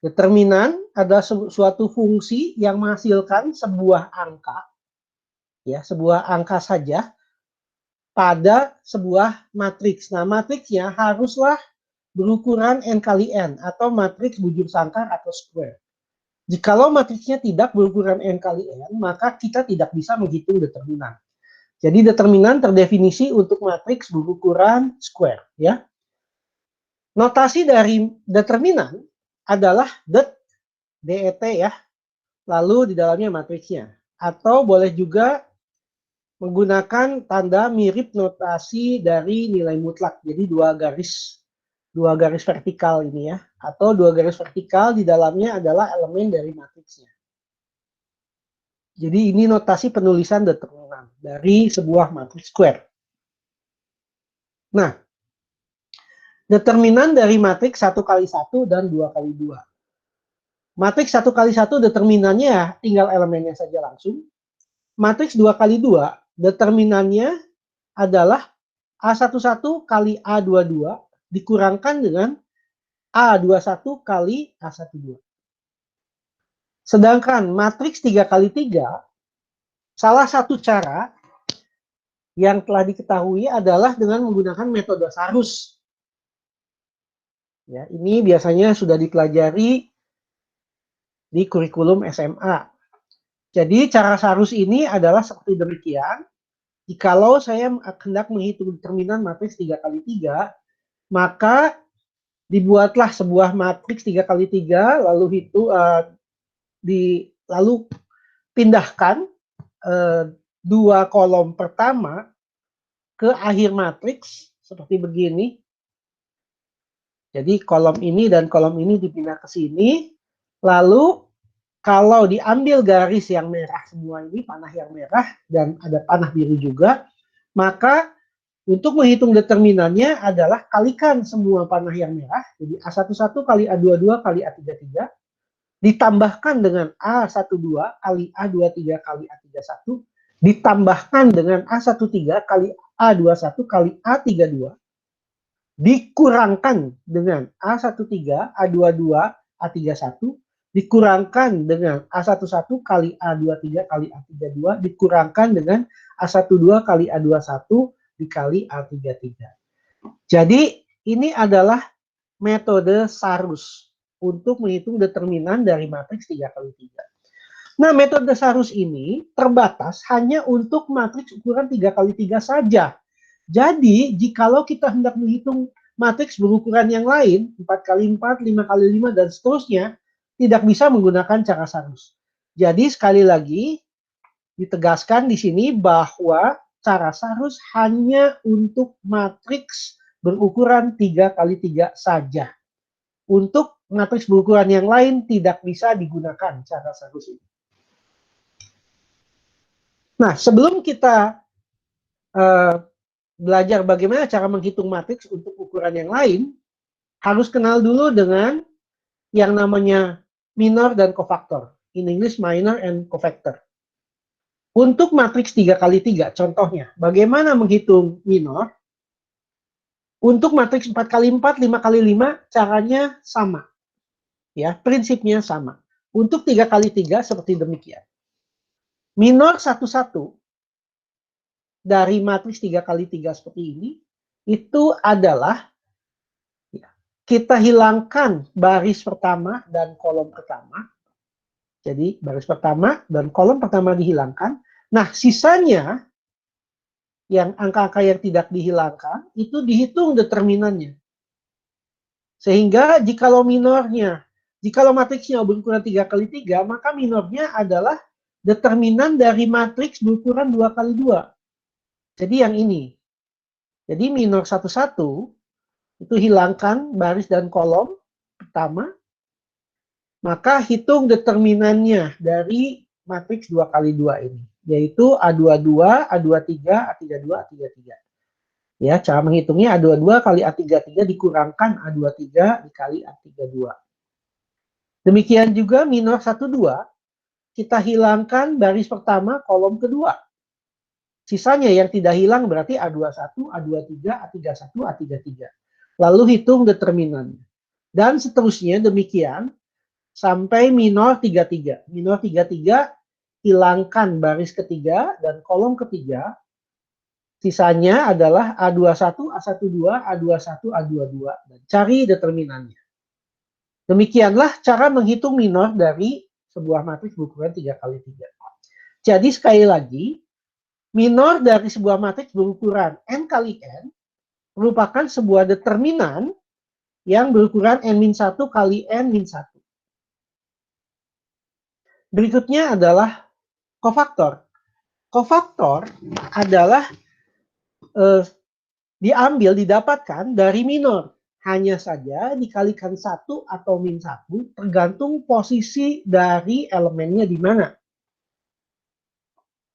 Determinan adalah suatu fungsi yang menghasilkan sebuah angka, ya, sebuah angka saja pada sebuah matriks. Nah, matriksnya haruslah berukuran n kali n atau matriks bujur sangkar atau square. Jikalau matriksnya tidak berukuran n kali n, maka kita tidak bisa menghitung determinan. Jadi determinan terdefinisi untuk matriks berukuran square, ya. Notasi dari determinan adalah det, ya, lalu di dalamnya matriksnya. Atau boleh juga menggunakan tanda mirip notasi dari nilai mutlak. Jadi dua garis vertikal ini ya, atau dua garis vertikal di dalamnya adalah elemen dari matriksnya. Jadi ini notasi penulisan determinan dari sebuah matriks square. Nah, determinan dari matriks 1 kali 1 dan 2 kali 2. Matriks 1 kali 1 determinannya tinggal elemennya saja langsung. Matriks 2 kali 2 determinannya adalah A11 kali A22 dikurangkan dengan A21 kali A12. Sedangkan matriks 3 kali 3, salah satu cara yang telah diketahui adalah dengan menggunakan metode Sarus. Ya, ini biasanya sudah dipelajari di kurikulum SMA. Jadi cara Sarus ini adalah seperti demikian. Jikalau saya hendak menghitung determinan matriks 3 kali 3, maka dibuatlah sebuah matriks 3 kali 3, lalu lalu pindahkan dua kolom pertama ke akhir matriks seperti begini. Jadi kolom ini dan kolom ini dipindah ke sini. Lalu kalau diambil garis yang merah semua ini, panah yang merah, dan ada panah biru juga, maka untuk menghitung determinannya adalah kalikan semua panah yang merah. Jadi A11 kali A22 kali A33, ditambahkan dengan A12 kali A23 kali A31, ditambahkan dengan A13 kali A21 kali A32, dikurangkan dengan A13, A22, A31, dikurangkan dengan A11 kali A23 kali A32, dikurangkan dengan A12 kali A21 dikali A33. Jadi ini adalah metode Sarus untuk menghitung determinan dari matriks 3 kali 3. Nah, metode Sarus ini terbatas hanya untuk matriks ukuran 3 kali 3 saja. Jadi, jikalau kita hendak menghitung matriks berukuran yang lain, 4 kali 4, 5 kali 5, dan seterusnya, tidak bisa menggunakan cara Sarus. Jadi, sekali lagi, ditegaskan di sini bahwa cara Sarus hanya untuk matriks berukuran 3 kali 3 saja. Untuk matriks berukuran yang lain tidak bisa digunakan cara Sarus ini. Nah, sebelum kita belajar bagaimana cara menghitung matriks untuk ukuran yang lain, harus kenal dulu dengan yang namanya minor dan cofactor. In English, minor and cofactor. Untuk matriks 3 kali 3, contohnya, bagaimana menghitung minor? Untuk matriks 4 kali 4, 5 kali 5, caranya sama. Ya, prinsipnya sama. Untuk 3 kali 3 seperti demikian. Minor 1-1 dari matriks 3 kali 3 seperti ini, itu adalah kita hilangkan baris pertama dan kolom pertama. Jadi baris pertama dan kolom pertama dihilangkan. Nah, sisanya yang angka-angka yang tidak dihilangkan itu dihitung determinannya. Sehingga jikalau matriksnya berukuran 3 kali 3, maka minornya adalah determinan dari matriks berukuran 2 kali 2. Jadi yang ini. Jadi minor 1-1 itu hilangkan baris dan kolom pertama, maka hitung determinannya dari matriks 2 kali 2 ini, yaitu A22, A23, A32, A33. Ya, cara menghitungnya A22 kali A33 dikurangkan A23 dikali A32. Demikian juga minor 1-2, kita hilangkan baris pertama, kolom kedua. Sisanya yang tidak hilang berarti A21, A23, A31, A33. Lalu hitung determinannya. Dan seterusnya demikian sampai minor 33. Minor 33 hilangkan baris ketiga dan kolom ketiga. Sisanya adalah A21, A12, A21, A22. Dan cari determinannya. Demikianlah cara menghitung minor dari sebuah matriks berukuran 3x3. Jadi sekali lagi, minor dari sebuah matriks berukuran n kali n merupakan sebuah determinan yang berukuran n-1 kali n-1. Berikutnya adalah kofaktor. Kofaktor adalah didapatkan dari minor. Hanya saja dikalikan 1 atau min 1 tergantung posisi dari elemennya di mana.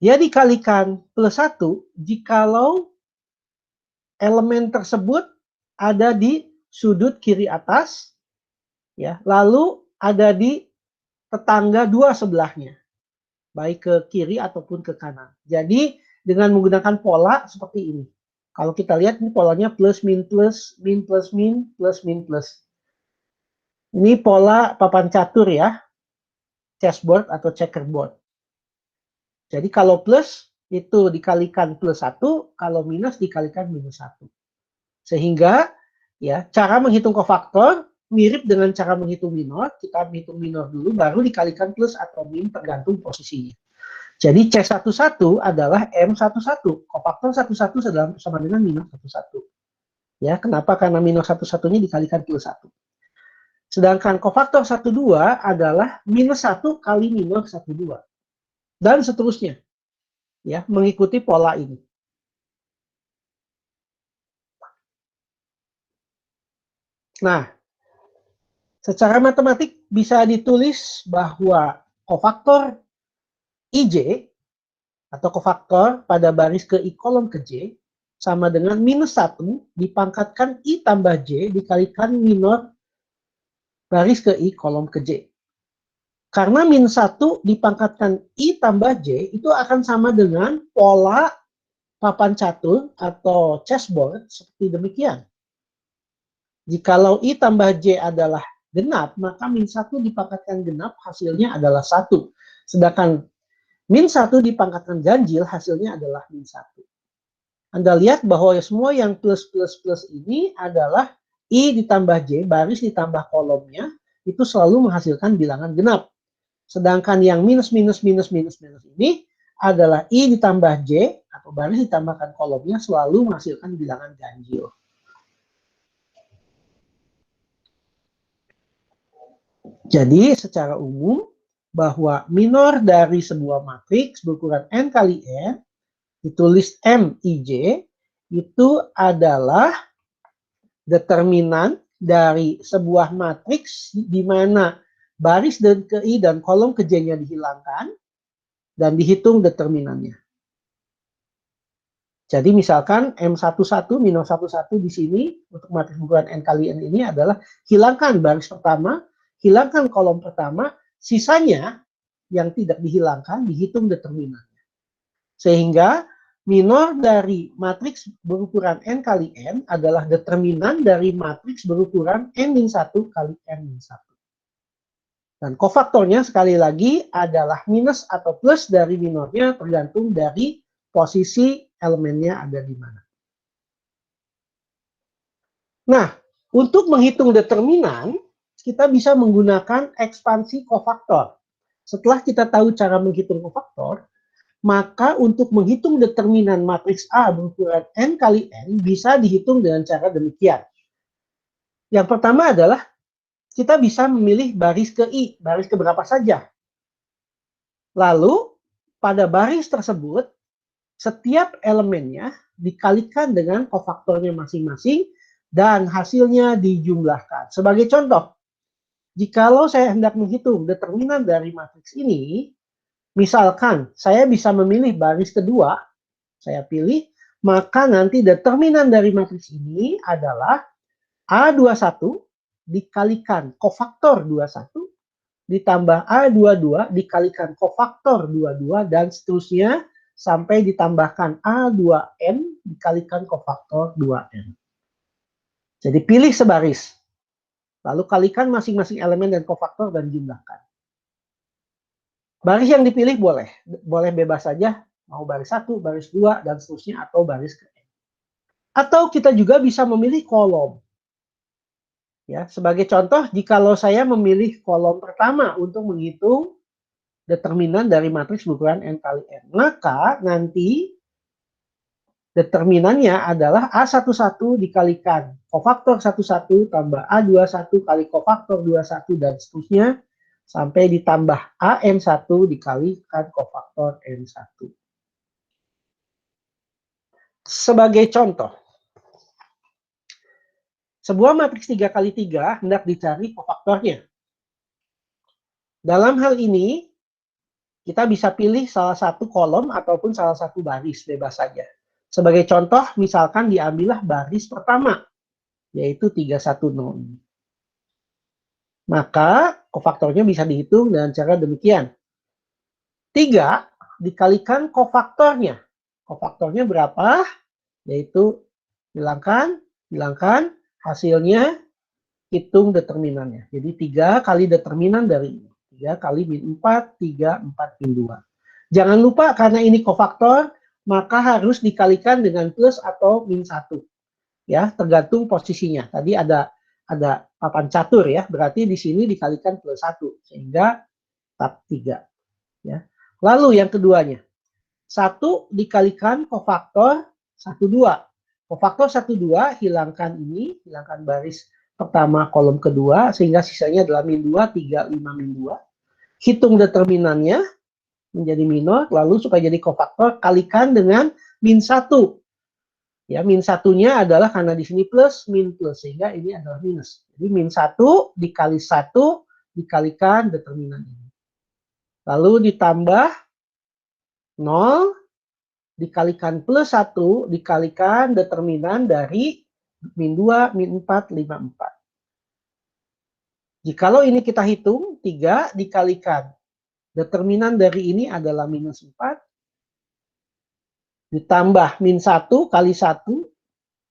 Dia dikalikan plus 1 jikalau elemen tersebut ada di sudut kiri atas, ya, lalu ada di tetangga dua sebelahnya, baik ke kiri ataupun ke kanan. Jadi dengan menggunakan pola seperti ini. Kalau kita lihat ini polanya plus min plus, min plus min, plus min plus. Ini pola papan catur ya, chessboard atau checkerboard. Jadi kalau plus itu dikalikan plus 1, kalau minus dikalikan minus 1. Sehingga ya cara menghitung kofaktor mirip dengan cara menghitung minor. Kita menghitung minor dulu, baru dikalikan plus atau min tergantung posisinya. Jadi C11 adalah M11. Kofaktor 11 sama dengan minus 11. Ya, kenapa? Karena minus 11-nya dikalikan plus 1. Sedangkan kofaktor 12 adalah minus 1 kali minus 12. Dan seterusnya. Ya, mengikuti pola ini. Nah, secara matematik bisa ditulis bahwa kofaktor IJ atau kofaktor pada baris ke I kolom ke J sama dengan minus 1 dipangkatkan I tambah J dikalikan minor baris ke I kolom ke J. Karena min 1 dipangkatkan I tambah J itu akan sama dengan pola papan catur atau chessboard seperti demikian. Jikalau I tambah J adalah genap, maka min 1 dipangkatkan genap hasilnya adalah 1. Sedangkan min 1 dipangkatkan ganjil, hasilnya adalah min 1. Anda lihat bahwa semua yang plus plus plus ini adalah I ditambah J, baris ditambah kolomnya, itu selalu menghasilkan bilangan genap. Sedangkan yang minus minus minus minus minus ini adalah I ditambah J, atau baris ditambahkan kolomnya selalu menghasilkan bilangan ganjil. Jadi secara umum, bahwa minor dari sebuah matriks berukuran n kali n, ditulis MIJ, itu adalah determinan dari sebuah matriks di mana baris dan ke I dan kolom ke J-nya dihilangkan dan dihitung determinannya. Jadi misalkan M11 minus 11 di sini untuk matriks berukuran n kali n ini adalah hilangkan baris pertama, hilangkan kolom pertama, sisanya yang tidak dihilangkan dihitung determinannya. Sehingga minor dari matriks berukuran n kali n adalah determinan dari matriks berukuran n-1 kali n-1. Dan kofaktornya sekali lagi adalah minus atau plus dari minornya tergantung dari posisi elemennya ada di mana. Nah, untuk menghitung determinan, kita bisa menggunakan ekspansi kofaktor. Setelah kita tahu cara menghitung kofaktor, maka untuk menghitung determinan matriks A berukuran n kali n bisa dihitung dengan cara demikian. Yang pertama adalah kita bisa memilih baris ke I, baris ke berapa saja. Lalu pada baris tersebut, setiap elemennya dikalikan dengan kofaktornya masing-masing dan hasilnya dijumlahkan. Sebagai contoh, jikalau saya hendak menghitung determinan dari matriks ini, misalkan saya bisa memilih baris kedua, saya pilih, maka nanti determinan dari matriks ini adalah A21 dikalikan kofaktor 21 ditambah A22 dikalikan kofaktor 22 dan seterusnya sampai ditambahkan A2N dikalikan kofaktor 2N. Jadi pilih sebaris. Lalu kalikan masing-masing elemen dan kofaktor dan jumlahkan. Baris yang dipilih boleh bebas saja, mau baris 1, baris 2, dan seterusnya, atau baris ke N. Atau kita juga bisa memilih kolom. Ya, sebagai contoh, jikalau saya memilih kolom pertama untuk menghitung determinan dari matriks berukuran N kali N, maka nanti determinannya adalah A11 dikalikan kofaktor 11 tambah A21 kali kofaktor 21 dan seterusnya sampai ditambah AN1 dikalikan kofaktor N1. Sebagai contoh, sebuah matriks 3 kali 3 hendak dicari kofaktornya. Dalam hal ini, kita bisa pilih salah satu kolom ataupun salah satu baris, bebas saja. Sebagai contoh, misalkan diambillah baris pertama, yaitu 310. Maka kofaktornya bisa dihitung dengan cara demikian. 3 dikalikan kofaktornya. Kofaktornya berapa? Yaitu hilangkan, hasilnya hitung determinannya. Jadi 3 kali determinan dari ini. 3 kali min 4, 3, 4 min 2. Jangan lupa karena ini kofaktor, maka harus dikalikan dengan plus atau min 1. Ya, tergantung posisinya. Tadi ada papan catur ya, berarti di sini dikalikan plus 1 sehingga tab 3 ya. Lalu yang keduanya, 1 dikalikan kofaktor 12. Kofaktor 12 hilangkan ini, hilangkan baris pertama kolom kedua sehingga sisanya adalah min 2, 3, 5 min 2. Hitung determinannya menjadi minor, lalu supaya jadi kofaktor kalikan dengan min 1. Ya, min satunya adalah karena di sini plus, min plus, sehingga ini adalah minus. Jadi min 1 dikali 1 dikalikan determinan ini. Lalu ditambah 0 dikalikan plus 1 dikalikan determinan dari min 2, min 4, 5, 4. Jikalau ini kita hitung, 3 dikalikan determinan dari ini adalah minus 4. Ditambah min 1 kali 1,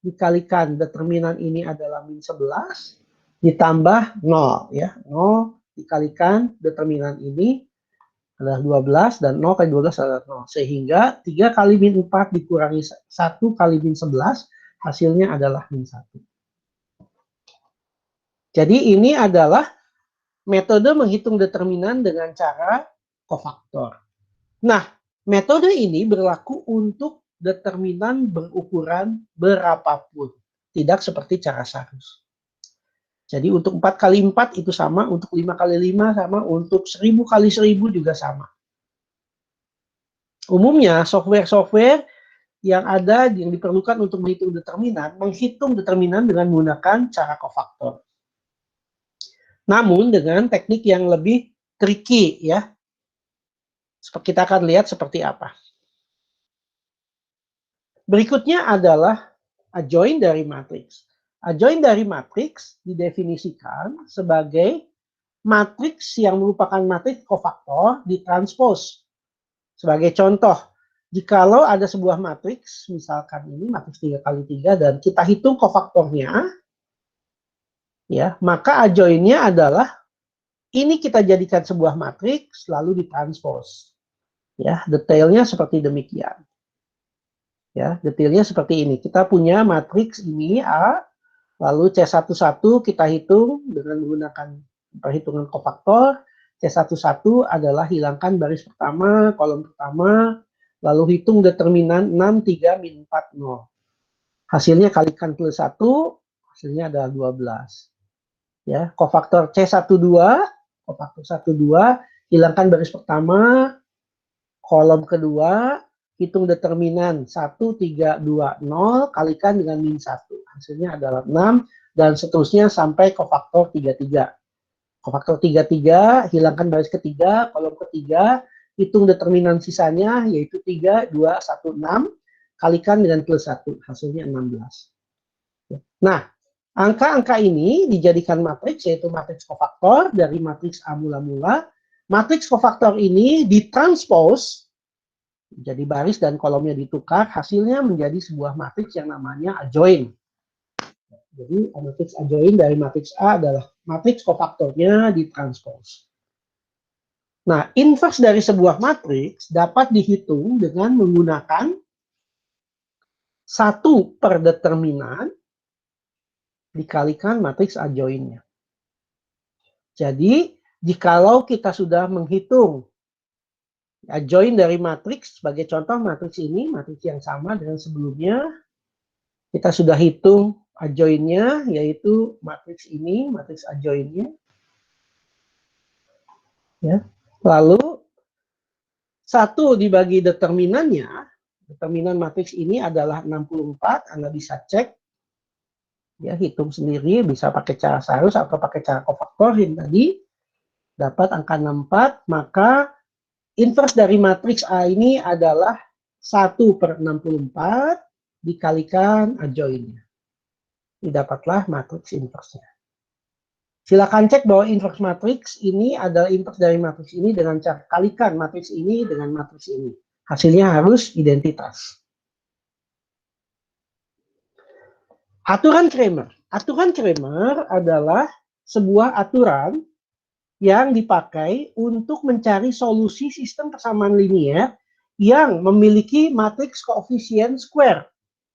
dikalikan determinan ini adalah min 11, ditambah 0. Ya, 0 dikalikan determinan ini adalah 12, dan 0 kali 12 adalah 0. Sehingga 3 kali min 4 dikurangi 1 kali min 11, hasilnya adalah min 1. Jadi ini adalah metode menghitung determinan dengan cara kofaktor. Nah, metode ini berlaku untuk determinan berukuran berapapun. Tidak seperti cara Sarus. Jadi untuk 4 kali 4 itu sama, untuk 5 kali 5 sama, untuk 1000 kali 1000 juga sama. Umumnya software-software yang ada yang diperlukan untuk menghitung determinan dengan menggunakan cara kofaktor. Namun dengan teknik yang lebih tricky ya. Kita akan lihat seperti apa. Berikutnya adalah adjoint dari matriks. Adjoint dari matriks didefinisikan sebagai matriks yang merupakan matriks kofaktor ditranspos. Sebagai contoh, jikalau ada sebuah matriks, misalkan ini matriks 3 kali 3 dan kita hitung kofaktornya, ya, maka adjoint-nya adalah ini kita jadikan sebuah matriks lalu ditranspos. Ya, detailnya seperti demikian. Ya, detailnya seperti ini. Kita punya matriks ini A, lalu C11 kita hitung dengan menggunakan perhitungan kofaktor. C11 adalah hilangkan baris pertama, kolom pertama, lalu hitung determinan 6, 3, min 4, 0. Hasilnya kalikan plus 1, hasilnya adalah 12. Ya, kofaktor C12, kofaktor 12, hilangkan baris pertama, kolom kedua, hitung determinan 1, 3, 2, 0, kalikan dengan min 1. Hasilnya adalah 6, dan seterusnya sampai kofaktor 33. Kofaktor 33, hilangkan baris ketiga, kolom ketiga, hitung determinan sisanya, yaitu 3, 2, 1, 6, kalikan dengan plus 1. Hasilnya 16. Nah, angka-angka ini dijadikan matriks, yaitu matriks kofaktor dari matriks A mula-mula. Matriks kofaktor ini ditranspos, jadi baris dan kolomnya ditukar, hasilnya menjadi sebuah matriks yang namanya adjoint. Jadi matriks adjoin dari matriks A adalah matriks kofaktornya ditranspose. Nah, inverse dari sebuah matriks dapat dihitung dengan menggunakan 1 per determinan dikalikan matriks adjoinnya. Jadi, jikalau kita sudah menghitung adjoin dari matriks, sebagai contoh matriks ini, matriks yang sama dengan sebelumnya, kita sudah hitung adjoinnya, yaitu matriks ini, matriks adjoinnya. Ya. Lalu, 1 dibagi determinannya, determinan matriks ini adalah 64, Anda bisa cek, ya, hitung sendiri, bisa pakai cara Sarus atau pakai cara kofaktorin tadi, dapat angka 64, maka inverse dari matriks A ini adalah 1 per 64 dikalikan adjoinnya. Ini dapatlah matriks inverse-nya. Silakan cek bahwa inverse matriks ini adalah inverse dari matriks ini dengan cara kalikan matriks ini dengan matriks ini. Hasilnya harus identitas. Aturan Cramer. Aturan Cramer adalah sebuah aturan yang dipakai untuk mencari solusi sistem persamaan linier yang memiliki matriks koefisien square.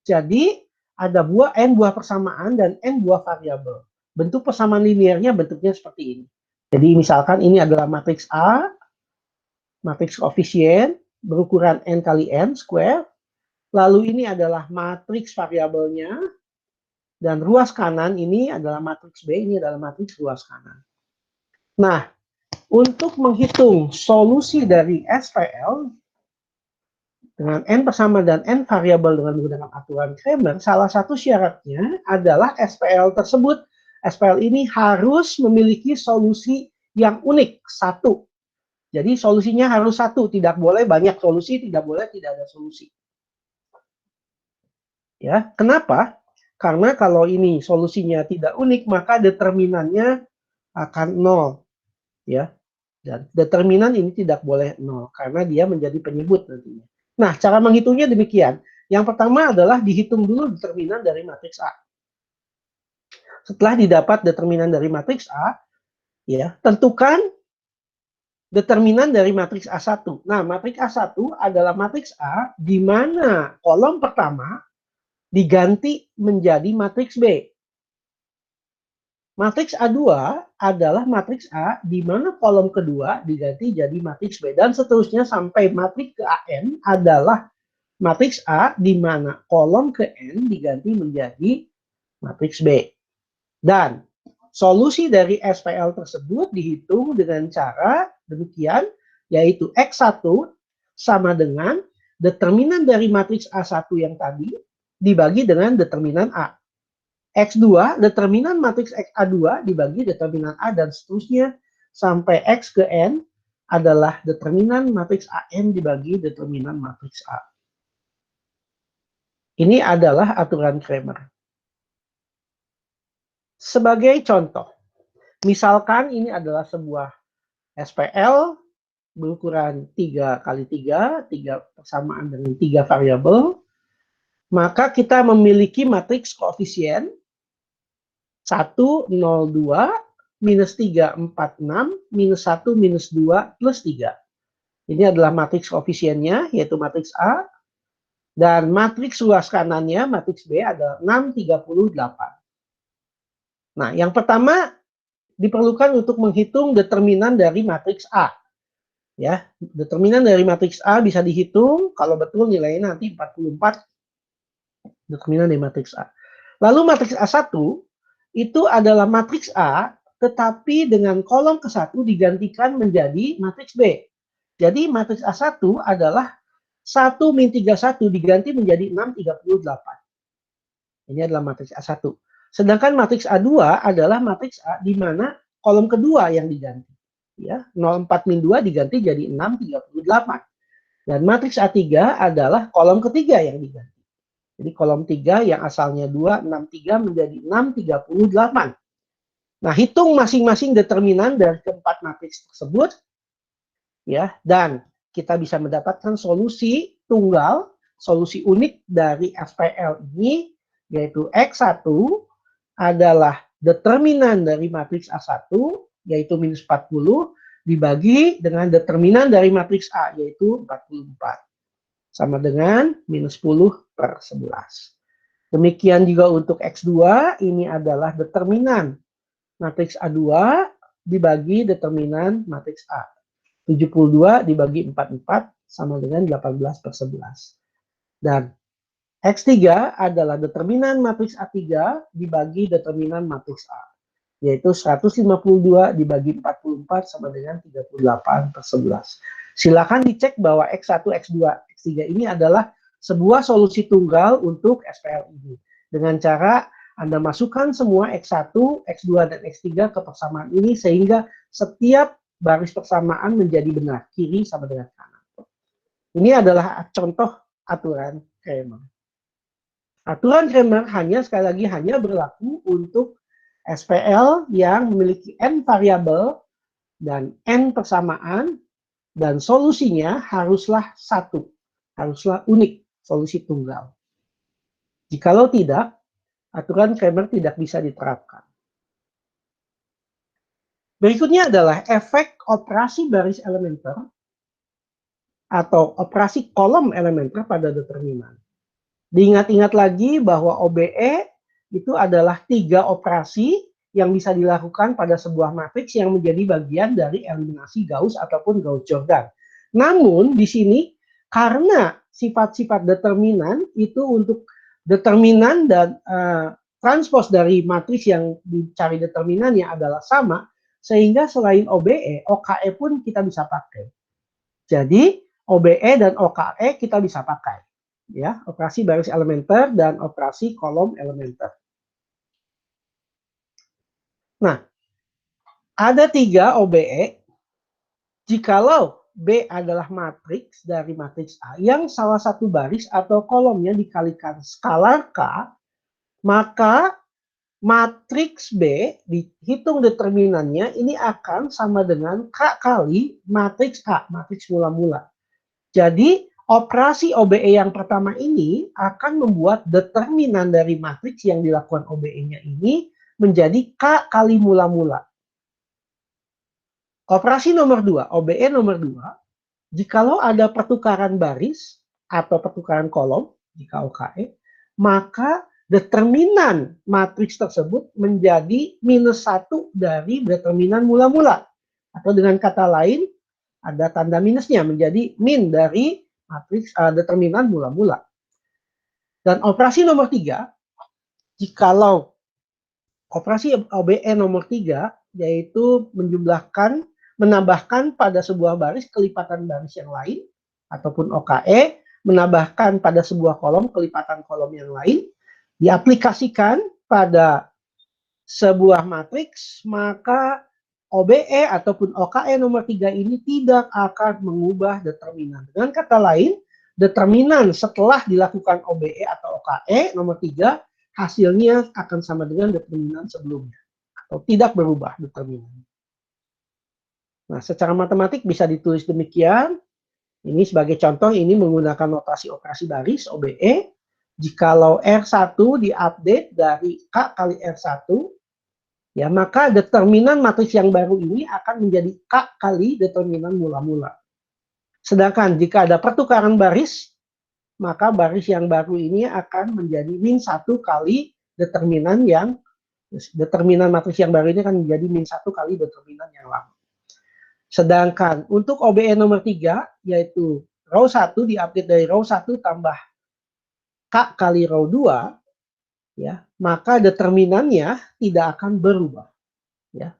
Jadi, ada n buah persamaan dan n buah variabel. Bentuk persamaan linearnya bentuknya seperti ini. Jadi, misalkan ini adalah matriks A, matriks koefisien berukuran n kali n square. Lalu ini adalah matriks variabelnya. Dan ruas kanan ini adalah matriks B, ini adalah matriks ruas kanan. Nah, untuk menghitung solusi dari SPL dengan n persamaan dan n variabel dengan menggunakan aturan Cramer, salah satu syaratnya adalah SPL tersebut, SPL ini harus memiliki solusi yang unik, 1. Jadi solusinya harus 1, tidak boleh banyak solusi, tidak boleh tidak ada solusi. Ya, kenapa? Karena kalau ini solusinya tidak unik, maka determinannya akan 0. Ya, dan determinan ini tidak boleh 0 karena dia menjadi penyebut nantinya. Nah, cara menghitungnya demikian. Yang pertama adalah dihitung dulu determinan dari matriks A. Setelah didapat determinan dari matriks A, ya, tentukan determinan dari matriks A1. Nah, matriks A1 adalah matriks A di mana kolom pertama diganti menjadi matriks B. Matriks A2 adalah matriks A di mana kolom kedua diganti jadi matriks B. Dan seterusnya sampai matriks ke AN adalah matriks A di mana kolom ke N diganti menjadi matriks B. Dan solusi dari SPL tersebut dihitung dengan cara demikian, yaitu X1 sama dengan determinan dari matriks A1 yang tadi dibagi dengan determinan A. X2, determinan matriks A2 dibagi determinan A dan seterusnya sampai X ke N adalah determinan matriks AN dibagi determinan matriks A. Ini adalah aturan Cramer. Sebagai contoh, misalkan ini adalah sebuah SPL berukuran 3 kali 3, 3 persamaan dengan 3 variabel, maka kita memiliki matriks koefisien 1, 0, 2, minus 3, 4, 6, minus 1, minus 2, plus 3. Ini adalah matriks koefisiennya, yaitu matriks A. Dan matriks ruas kanannya, matriks B, adalah 6, 38. Nah, yang pertama diperlukan untuk menghitung determinan dari matriks A. Ya, determinan dari matriks A bisa dihitung, kalau betul nilainya nanti 44, determinan dari matriks A. Lalu matriks A1, itu adalah matriks A, tetapi dengan kolom ke-1 digantikan menjadi matriks B. Jadi matriks A1 adalah 1 min 31 diganti menjadi 6, 38. Ini adalah matriks A1. Sedangkan matriks A2 adalah matriks A di mana kolom kedua yang diganti. Ya, 04 min 2 diganti jadi 6, 38. Dan matriks A3 adalah kolom ketiga yang diganti. Jadi kolom 3 yang asalnya 2, 63 menjadi 6, 38. Nah, hitung masing-masing determinan dari keempat matriks tersebut. Ya, dan kita bisa mendapatkan solusi tunggal, solusi unik dari SPL ini, yaitu X1 adalah determinan dari matriks A1, yaitu minus 40, dibagi dengan determinan dari matriks A, yaitu 44. Sama dengan minus 10/11. Demikian juga untuk X2, ini adalah determinan matriks A2 dibagi determinan matriks A. 72 dibagi 44 sama dengan 18/11. Dan X3 adalah determinan matriks A3 dibagi determinan matriks A, yaitu 152 dibagi 44 sama dengan 38/11. Silakan dicek bahwa X1, X2, X3 ini adalah sebuah solusi tunggal untuk SPL ini. Dengan cara Anda masukkan semua X1, X2, dan X3 ke persamaan ini sehingga setiap baris persamaan menjadi benar, kiri sama dengan kanan. Ini adalah contoh aturan Cramer. Aturan Cramer sekali lagi hanya berlaku untuk SPL yang memiliki N variabel dan N persamaan, dan solusinya haruslah satu, haruslah unik, solusi tunggal. Jikalau tidak, aturan Cramer tidak bisa diterapkan. Berikutnya adalah efek operasi baris elementer atau operasi kolom elementer pada determinan. Diingat-ingat lagi bahwa OBE itu adalah 3 operasi yang bisa dilakukan pada sebuah matriks yang menjadi bagian dari eliminasi Gauss ataupun Gauss-Jordan. Namun di sini karena sifat-sifat determinan itu untuk determinan dan transpose dari matriks yang dicari determinannya adalah sama, sehingga selain OBE, OKE pun kita bisa pakai. Jadi OBE dan OKE kita bisa pakai. Ya, operasi baris elementer dan operasi kolom elementer. Nah, ada 3 OBE. Jikalau B adalah matriks dari matriks A yang salah satu baris atau kolomnya dikalikan skalar K, maka matriks B dihitung determinannya ini akan sama dengan K kali matriks A, matriks mula-mula. Jadi operasi OBE yang pertama ini akan membuat determinan dari matriks yang dilakukan OBE-nya ini menjadi K kali mula-mula. Operasi nomor 2, OBE nomor 2, jikalau ada pertukaran baris atau pertukaran kolom, jika OKE, maka determinan matriks tersebut menjadi minus 1 dari determinan mula-mula. Atau dengan kata lain, ada tanda minusnya menjadi min dari matriks determinan mula-mula. Dan operasi nomor 3, jikalau operasi OBE nomor 3, yaitu menambahkan pada sebuah baris kelipatan baris yang lain, ataupun OKE, menambahkan pada sebuah kolom kelipatan kolom yang lain, diaplikasikan pada sebuah matriks, maka OBE ataupun OKE nomor 3 ini tidak akan mengubah determinan. Dengan kata lain, determinan setelah dilakukan OBE atau OKE nomor 3, hasilnya akan sama dengan determinan sebelumnya. Atau tidak berubah determinan. Nah, secara matematik bisa ditulis demikian. Ini sebagai contoh, ini menggunakan notasi operasi baris, OBE. Jikalau R1 diupdate dari K kali R1, ya, maka determinan matriks yang baru ini akan menjadi K kali determinan mula-mula. Sedangkan jika ada pertukaran baris, maka baris yang baru ini akan menjadi min 1 kali determinan matriks yang baru ini akan menjadi min 1 kali determinan yang lama. Sedangkan untuk OBE nomor 3, yaitu row 1 diupdate dari row 1 tambah K kali row 2, ya, maka determinannya tidak akan berubah, ya.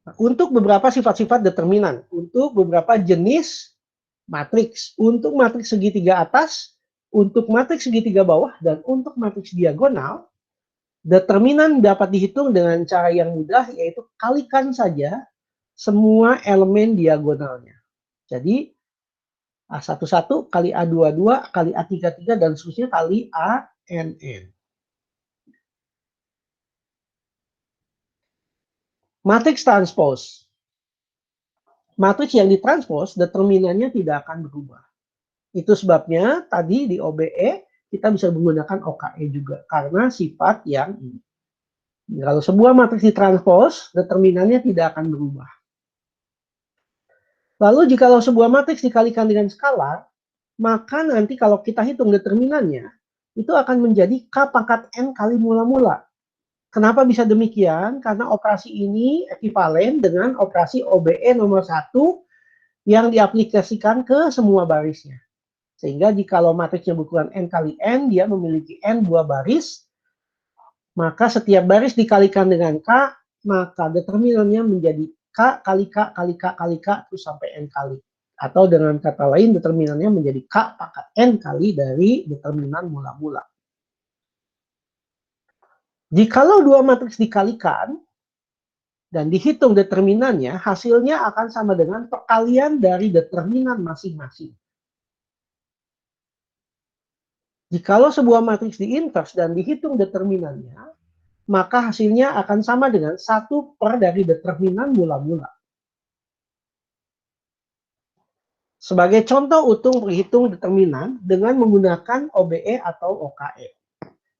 Nah, untuk beberapa sifat-sifat determinan, untuk beberapa jenis matriks, untuk matriks segitiga atas, untuk matriks segitiga bawah, dan untuk matriks diagonal, determinan dapat dihitung dengan cara yang mudah, yaitu kalikan saja semua elemen diagonalnya. Jadi A11 kali A22 kali A33 dan seterusnya kali ANN. Matriks transpose. Matriks yang ditranspose determinannya tidak akan berubah. Itu sebabnya tadi di OBE kita bisa menggunakan OKE juga karena sifat yang ini. Kalau sebuah matriks ditranspos, determinannya tidak akan berubah. Lalu jikalau sebuah matriks dikalikan dengan skalar, maka nanti kalau kita hitung determinannya, itu akan menjadi K pangkat N kali mula-mula. Kenapa bisa demikian? Karena operasi ini ekivalen dengan operasi OBE nomor 1 yang diaplikasikan ke semua barisnya. Sehingga jikalau matriksnya berukuran N kali N, dia memiliki N buah baris, maka setiap baris dikalikan dengan K, maka determinannya menjadi K kali K kali K kali K, terus sampai N kali. Atau dengan kata lain, determinannya menjadi K pangkat N kali dari determinan mula-mula. Jikalau dua matriks dikalikan dan dihitung determinannya, hasilnya akan sama dengan perkalian dari determinan masing-masing. Jikalau sebuah matriks diinvers dan dihitung determinannya, maka hasilnya akan sama dengan 1 per dari determinan mula-mula. Sebagai contoh utung perhitung determinan dengan menggunakan OBE atau OKE.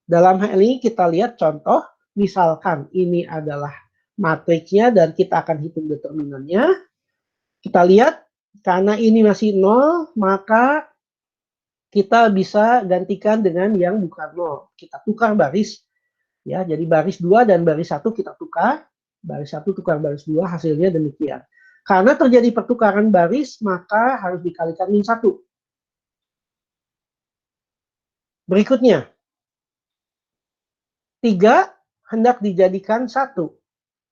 Dalam hal ini kita lihat contoh, misalkan ini adalah matriksnya dan kita akan hitung determinannya. Kita lihat, karena ini masih 0, maka kita bisa gantikan dengan yang bukan 0. Kita tukar baris. Ya, jadi baris 2 dan baris 1 kita tukar. Baris 1 tukar baris 2, hasilnya demikian. Karena terjadi pertukaran baris, maka harus dikalikan min 1. Berikutnya, 3 hendak dijadikan 1.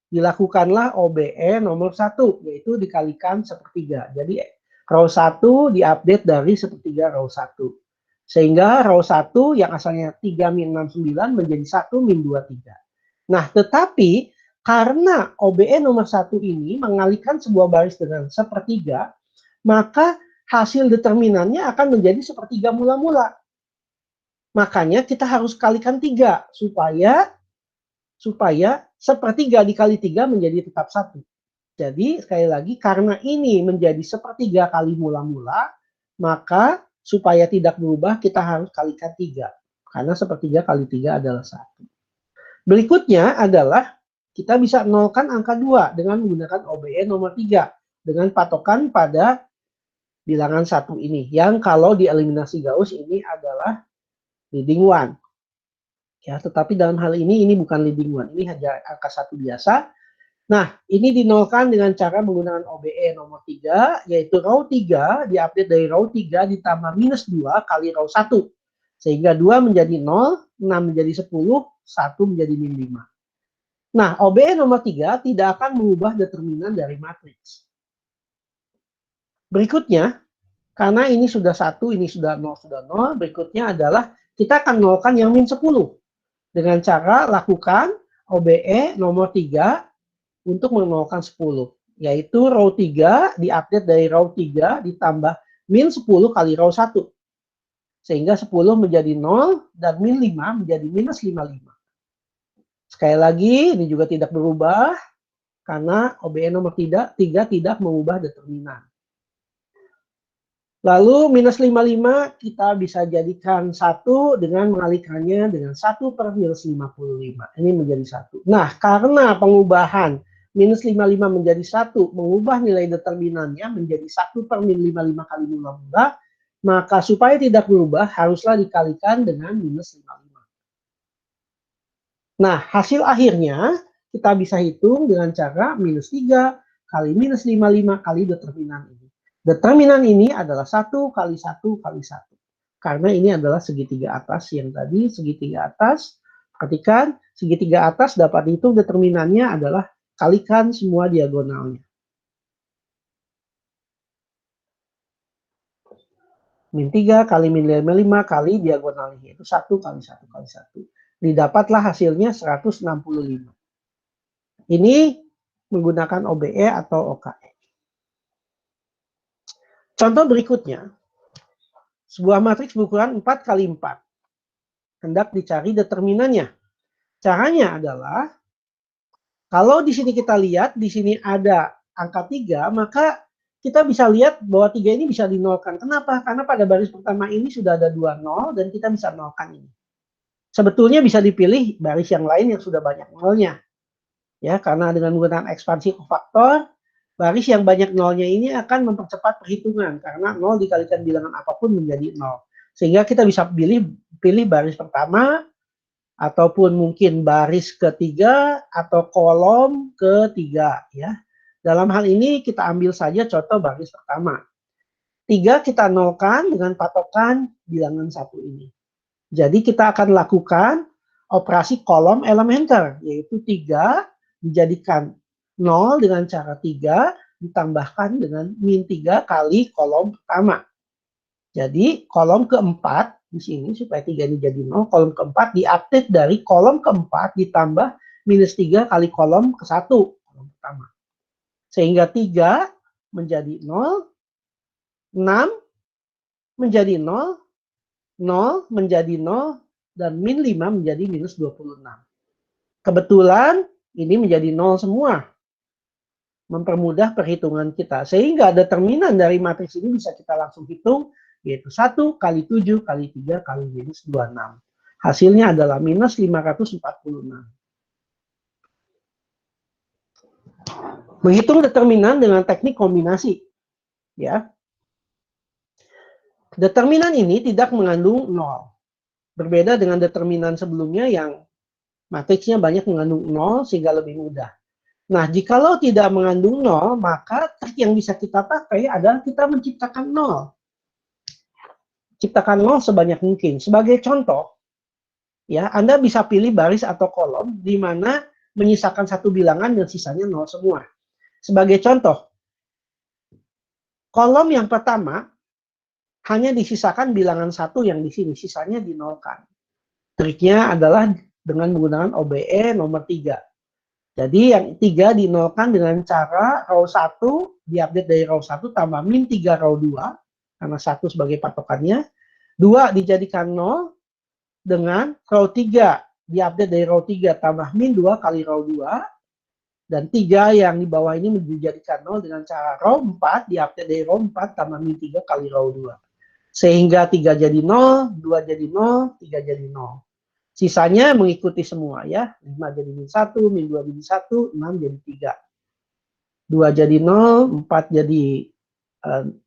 Dilakukanlah OBE nomor 1, yaitu dikalikan sepertiga. Jadi row 1 diupdate dari sepertiga row 1. Sehingga row 1 yang asalnya 3 min 69 menjadi 1 min 23. Nah, tetapi karena OBE nomor 1 ini mengalihkan sebuah baris dengan sepertiga, maka hasil determinannya akan menjadi sepertiga mula-mula. Makanya kita harus kalikan 3 supaya sepertiga dikali 3 menjadi tetap 1. Jadi sekali lagi karena ini menjadi sepertiga kali mula-mula, maka supaya tidak berubah kita harus kalikan 3. Karena sepertiga kali 3 adalah 1. Berikutnya adalah kita bisa nolkan angka 2 dengan menggunakan OBE nomor 3 dengan patokan pada bilangan 1 ini. Yang kalau di eliminasi Gauss ini adalah leading one. Ya, tetapi dalam hal ini bukan leading one, ini hanya angka 1 biasa. Nah, ini dinolkan dengan cara menggunakan OBE nomor 3, yaitu row 3 diupdate dari row 3 ditambah minus 2 kali row 1. Sehingga 2 menjadi 0, 6 menjadi 10, 1 menjadi min 5. Nah, OBE nomor 3 tidak akan mengubah determinan dari matriks. Berikutnya, karena ini sudah 1, ini sudah 0, berikutnya adalah kita akan nolkan yang min 10. Dengan cara lakukan OBE nomor 3 untuk menolkan 10. Yaitu row 3 diupdate dari row 3 ditambah min 10 kali row 1. Sehingga 10 menjadi 0 dan min 5 menjadi minus 55. Sekali lagi, ini juga tidak berubah karena OBE nomor 3 tidak mengubah determinan. Lalu minus 55 kita bisa jadikan 1 dengan mengalihkannya dengan 1 per minus 55. Ini menjadi 1. Nah, karena pengubahan minus 55 menjadi 1, mengubah nilai determinannya menjadi 1 per min 55 kali mula-mula, maka supaya tidak berubah haruslah dikalikan dengan minus 55. Nah, hasil akhirnya kita bisa hitung dengan cara minus 3 kali minus 55 kali determinan ini. Determinan ini adalah 1 kali 1 kali 1. Karena ini adalah segitiga atas yang tadi, segitiga atas. Perhatikan, segitiga atas dapat dihitung determinannya adalah kalikan semua diagonalnya. Min 3 kali min 55 kali diagonalnya. Itu 1 kali 1 kali 1. Didapatlah hasilnya 165. Ini menggunakan OBE atau OKE. Contoh berikutnya, sebuah matriks berukuran 4 kali 4. Hendak dicari determinannya. Caranya adalah, kalau di sini kita lihat, di sini ada angka 3, maka kita bisa lihat bahwa 3 ini bisa dinolkan. Kenapa? Karena pada baris pertama ini sudah ada 2 nol dan kita bisa nolkan ini. Sebetulnya bisa dipilih baris yang lain yang sudah banyak nolnya. Ya, karena dengan menggunakan ekspansi kofaktor, baris yang banyak nolnya ini akan mempercepat perhitungan karena nol dikalikan bilangan apapun menjadi nol. Sehingga kita bisa pilih baris pertama ataupun mungkin baris ketiga atau kolom ketiga ya. Dalam hal ini kita ambil saja contoh baris pertama. 3 kita nolkan dengan patokan bilangan 1 ini. Jadi kita akan lakukan operasi kolom elementer, yaitu 3 dijadikan 0 dengan cara 3 ditambahkan dengan min 3 kali kolom pertama. Jadi kolom keempat di sini supaya 3 ini jadi 0, kolom keempat diupdate dari kolom keempat ditambah minus 3 kali kolom ke-1, kolom pertama. Sehingga 3 menjadi 0, 6 menjadi 0, 0 menjadi 0, dan min 5 menjadi minus 26. Kebetulan ini menjadi 0 semua. Mempermudah perhitungan kita. Sehingga determinan dari matriks ini bisa kita langsung hitung, yaitu 1 kali 7 kali 3 kali minus 26. Hasilnya adalah minus 546. Menghitung determinan dengan teknik kombinasi. Ya. Determinan ini tidak mengandung 0. Berbeda dengan determinan sebelumnya yang matriksnya banyak mengandung 0 sehingga lebih mudah. Nah, jikalau tidak mengandung 0, maka trik yang bisa kita pakai adalah kita menciptakan 0. Ciptakan 0 sebanyak mungkin. Sebagai contoh, ya, Anda bisa pilih baris atau kolom di mana menyisakan satu bilangan dan sisanya 0 semua. Sebagai contoh, kolom yang pertama hanya disisakan bilangan 1 yang di sini, sisanya dinolkan. Triknya adalah dengan menggunakan OBE nomor 3. Jadi yang 3 dinolkan dengan cara row 1 diupdate dari row 1 tambah min 3 row 2 karena 1 sebagai patokannya. 2 dijadikan 0 dengan row 3 diupdate dari row 3 tambah min 2 kali row 2. Dan 3 yang di bawah ini dijadikan 0 dengan cara row 4 diupdate dari row 4 tambah min 3 kali row 2. Sehingga 3 jadi 0, 2 jadi 0, 3 jadi 0. Sisanya mengikuti semua ya. 5 jadi min 1, min 2 jadi 1, 6 jadi 3. 2 jadi 0, 4 jadi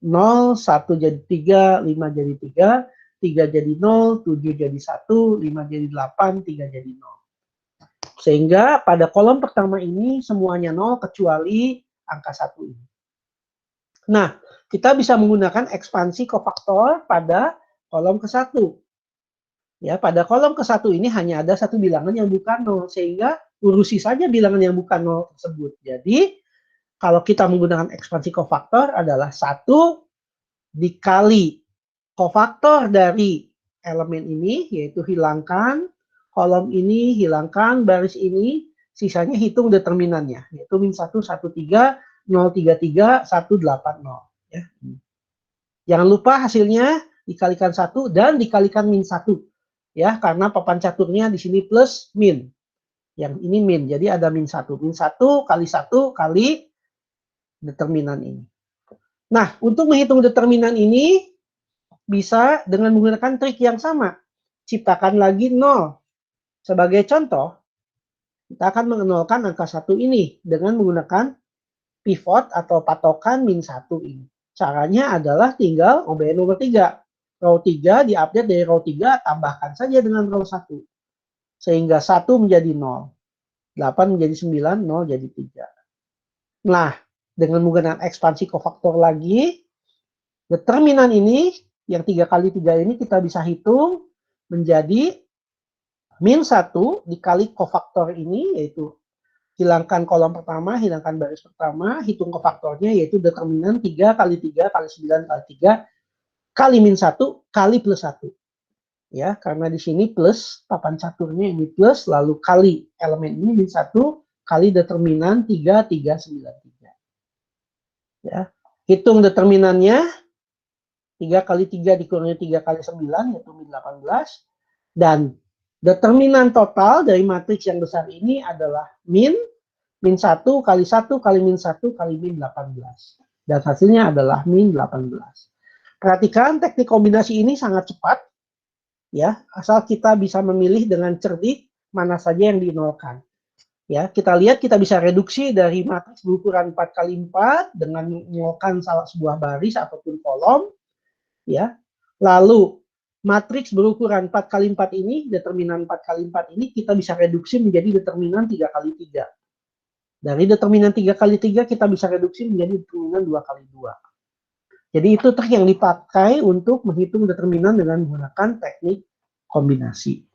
0, 1 jadi 3, 5 jadi 3, 3 jadi 0, 7 jadi 1, 5 jadi 8, 3 jadi 0. Sehingga pada kolom pertama ini semuanya 0 kecuali angka 1 ini. Nah, kita bisa menggunakan ekspansi kofaktor pada kolom ke-1. Ya, pada kolom ke-1 ini hanya ada satu bilangan yang bukan 0, sehingga urusi saja bilangan yang bukan 0 tersebut. Jadi, kalau kita menggunakan ekspansi kofaktor adalah 1 dikali kofaktor dari elemen ini, yaitu hilangkan kolom ini, hilangkan baris ini, sisanya hitung determinannya, yaitu min 1, 13, 033, 180. Ya. Jangan lupa hasilnya dikalikan 1 dan dikalikan min 1. Ya, karena papan caturnya di sini plus min. Yang ini min, jadi ada min 1. Min 1 kali determinan ini. Nah, untuk menghitung determinan ini bisa dengan menggunakan trik yang sama. Ciptakan lagi 0. Sebagai contoh, kita akan mengenolkan angka 1 ini dengan menggunakan pivot atau patokan min 1 ini. Caranya adalah tinggal OBE nomor 3. Row 3 diupdate dari row 3, tambahkan saja dengan row 1. Sehingga 1 menjadi 0. 8 menjadi 9, 0 jadi 3. Nah, dengan menggunakan ekspansi kofaktor lagi, determinan ini, yang 3 kali 3 ini kita bisa hitung menjadi min 1 dikali kofaktor ini, yaitu hilangkan kolom pertama, hilangkan baris pertama, hitung kofaktornya, yaitu determinan 3 kali 3 kali 9 kali 3 kali min 1 kali plus 1. Ya, karena di sini plus, papan caturnya ini plus, lalu kali elemen ini min 1 kali determinan 3, 3, 9, 3. Ya, hitung determinannya, 3 kali 3 dikurangi 3 kali 9, yaitu min 18. Dan determinan total dari matriks yang besar ini adalah min 1 kali 1 kali min 1 kali min 18. Dan hasilnya adalah min 18. Perhatikan teknik kombinasi ini sangat cepat, ya, asal kita bisa memilih dengan cerdik mana saja yang dinolkan. Ya, kita lihat kita bisa reduksi dari matriks berukuran 4 kali 4 dengan menolkan salah sebuah baris ataupun kolom, ya. Lalu matriks berukuran 4 kali 4 ini, determinan 4 kali 4 ini kita bisa reduksi menjadi determinan 3 kali 3. Dari determinan 3 kali 3 kita bisa reduksi menjadi determinan 2 kali 2. Jadi itu trik yang dipakai untuk menghitung determinan dengan menggunakan teknik kombinasi.